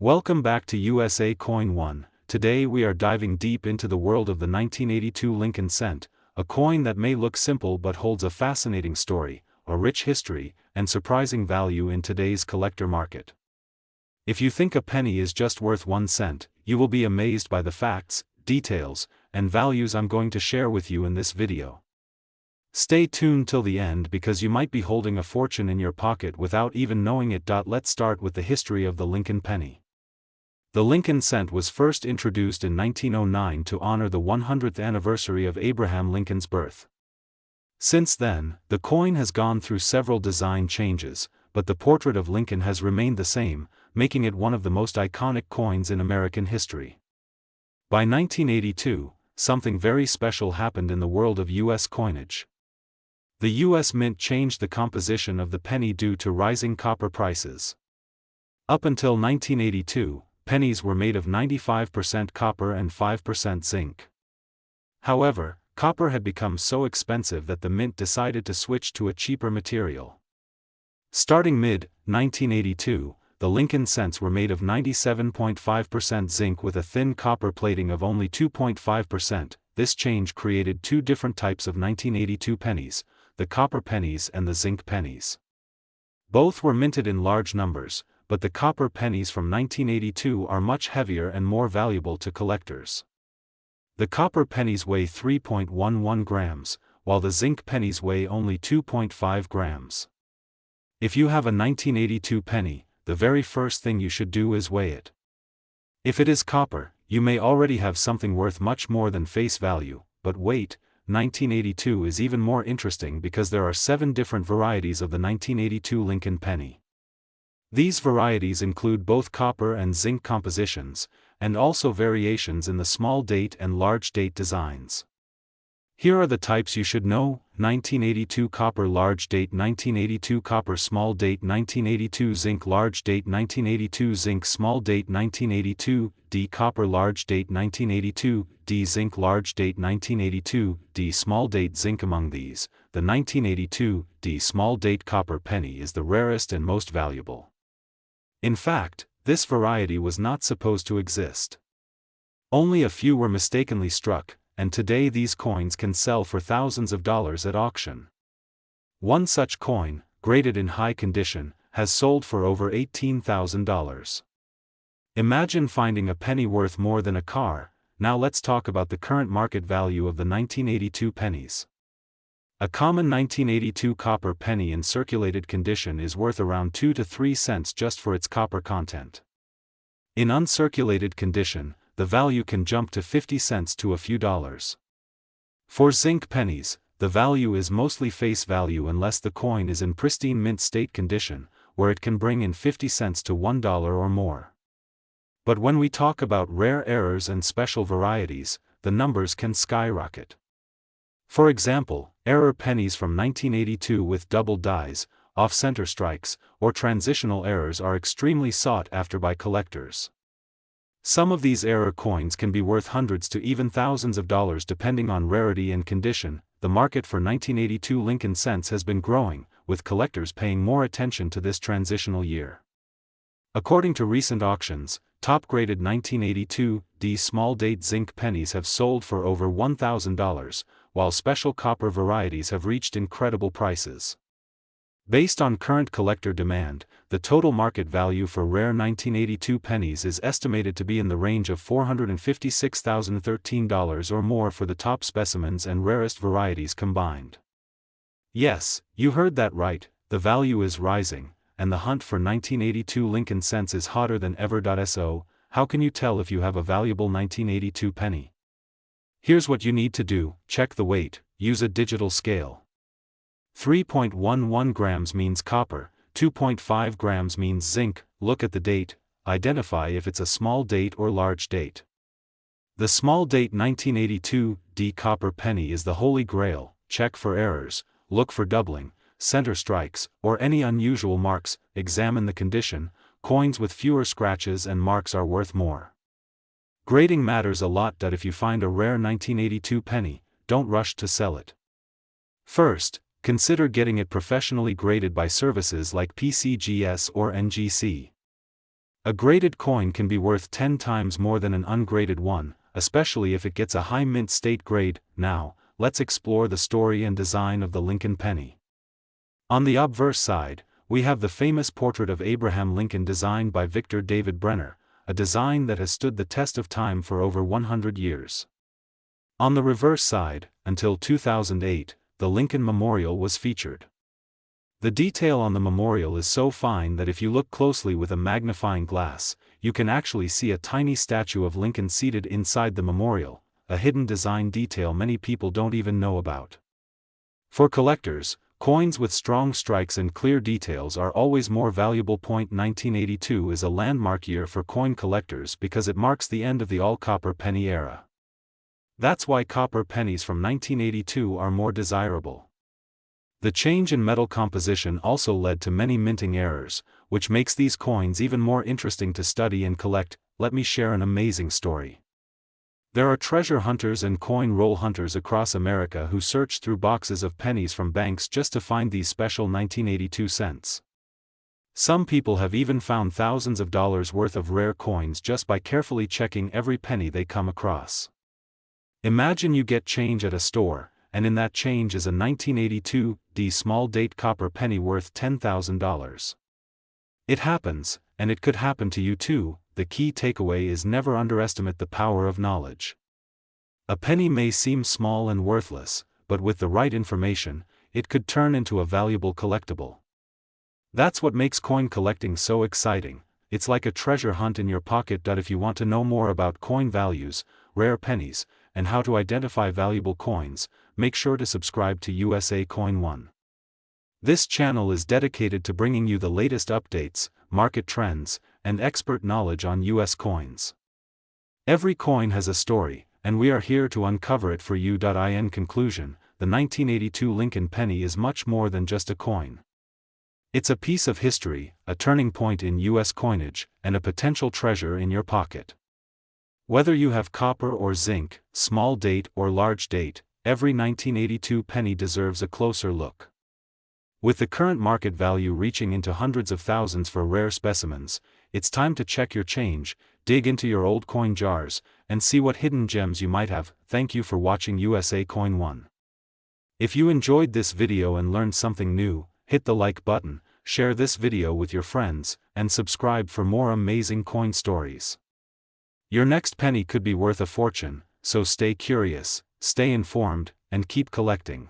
Welcome back to USA Coin 1. Today we are diving deep into the world of the 1982 Lincoln cent, a coin that may look simple but holds a fascinating story, a rich history, and surprising value in today's collector market. If you think a penny is just worth 1 cent, you will be amazed by the facts, details, and values I'm going to share with you in this video. Stay tuned till the end because you might be holding a fortune in your pocket without even knowing it. Let's start with the history of the Lincoln penny. The Lincoln cent was first introduced in 1909 to honor the 100th anniversary of Abraham Lincoln's birth. Since then, the coin has gone through several design changes, but the portrait of Lincoln has remained the same, making it one of the most iconic coins in American history. By 1982, something very special happened in the world of U.S. coinage. The U.S. Mint changed the composition of the penny due to rising copper prices. Up until 1982, pennies were made of 95% copper and 5% zinc. However, copper had become so expensive that the Mint decided to switch to a cheaper material. Starting mid-1982, the Lincoln cents were made of 97.5% zinc with a thin copper plating of only 2.5%. This change created two different types of 1982 pennies, the copper pennies and the zinc pennies. Both were minted in large numbers, but the copper pennies from 1982 are much heavier and more valuable to collectors. The copper pennies weigh 3.11 grams, while the zinc pennies weigh only 2.5 grams. If you have a 1982 penny, the very first thing you should do is weigh it. If it is copper, you may already have something worth much more than face value, but wait, 1982 is even more interesting because there are 7 different varieties of the 1982 Lincoln penny. These varieties include both copper and zinc compositions, and also variations in the small date and large date designs. Here are the types you should know: 1982 copper large date, 1982 copper small date, 1982 zinc large date, 1982 zinc small date, 1982 D copper large date, 1982 D zinc large date, 1982 D small date zinc. Among these, the 1982 D small date copper penny is the rarest and most valuable. In fact, this variety was not supposed to exist. Only a few were mistakenly struck, and today these coins can sell for thousands of dollars at auction. One such coin, graded in high condition, has sold for over $18,000. Imagine finding a penny worth more than a car. Now let's talk about the current market value of the 1982 pennies. A common 1982 copper penny in circulated condition is worth around 2 to 3 cents just for its copper content. In uncirculated condition, the value can jump to 50 cents to a few dollars. For zinc pennies, the value is mostly face value unless the coin is in pristine mint state condition, where it can bring in 50 cents to $1 or more. But when we talk about rare errors and special varieties, the numbers can skyrocket. For example, error pennies from 1982 with double dies, off-center strikes, or transitional errors are extremely sought after by collectors. Some of these error coins can be worth hundreds to even thousands of dollars depending on rarity and condition. The market for 1982 Lincoln cents has been growing, with collectors paying more attention to this transitional year. According to recent auctions, top-graded 1982 D small date zinc pennies have sold for over $1,000, while special copper varieties have reached incredible prices. Based on current collector demand, the total market value for rare 1982 pennies is estimated to be in the range of $456,013 or more for the top specimens and rarest varieties combined. Yes, you heard that right, the value is rising, and the hunt for 1982 Lincoln cents is hotter than ever. So, how can you tell if you have a valuable 1982 penny? Here's what you need to do: check the weight, use a digital scale. 3.11 grams means copper, 2.5 grams means zinc. Look at the date, identify if it's a small date or large date. The small date 1982 D copper penny is the holy grail. Check for errors, look for doubling, center strikes, or any unusual marks. Examine the condition. Coins with fewer scratches and marks are worth more. Grading matters a lot. If you find a rare 1982 penny, don't rush to sell it. First, consider getting it professionally graded by services like PCGS or NGC. A graded coin can be worth 10 times more than an ungraded one, especially if it gets a high mint state grade. Now, let's explore the story and design of the Lincoln penny. On the obverse side, we have the famous portrait of Abraham Lincoln designed by Victor David Brenner, a design that has stood the test of time for over 100 years. On the reverse side, until 2008, the Lincoln Memorial was featured. The detail on the memorial is so fine that if you look closely with a magnifying glass, you can actually see a tiny statue of Lincoln seated inside the memorial, a hidden design detail many people don't even know about. For collectors, coins with strong strikes and clear details are always more valuable. 1982 is a landmark year for coin collectors because it marks the end of the all-copper penny era. That's why copper pennies from 1982 are more desirable. The change in metal composition also led to many minting errors, which makes these coins even more interesting to study and collect. Let me share an amazing story. There are treasure hunters and coin roll hunters across America who search through boxes of pennies from banks just to find these special 1982 cents. Some people have even found thousands of dollars worth of rare coins just by carefully checking every penny they come across. Imagine you get change at a store, and in that change is a 1982 small date copper penny worth $10,000. It happens, and it could happen to you too. The key takeaway is never underestimate the power of knowledge. A penny may seem small and worthless, but with the right information, it could turn into a valuable collectible. That's what makes coin collecting so exciting. It's like a treasure hunt in your pocket. If you want to know more about coin values, rare pennies, and how to identify valuable coins, make sure to subscribe to USA Coin 1. This channel is dedicated to bringing you the latest updates, market trends, and expert knowledge on US coins. Every coin has a story, and we are here to uncover it for you. In conclusion, the 1982 Lincoln penny is much more than just a coin. It's a piece of history, a turning point in US coinage, and a potential treasure in your pocket. Whether you have copper or zinc, small date or large date, every 1982 penny deserves a closer look. With the current market value reaching into hundreds of thousands for rare specimens, it's time to check your change, dig into your old coin jars, and see what hidden gems you might have. Thank you for watching USA Coin 1. If you enjoyed this video and learned something new, hit the like button, share this video with your friends, and subscribe for more amazing coin stories. Your next penny could be worth a fortune, so stay curious, stay informed, and keep collecting.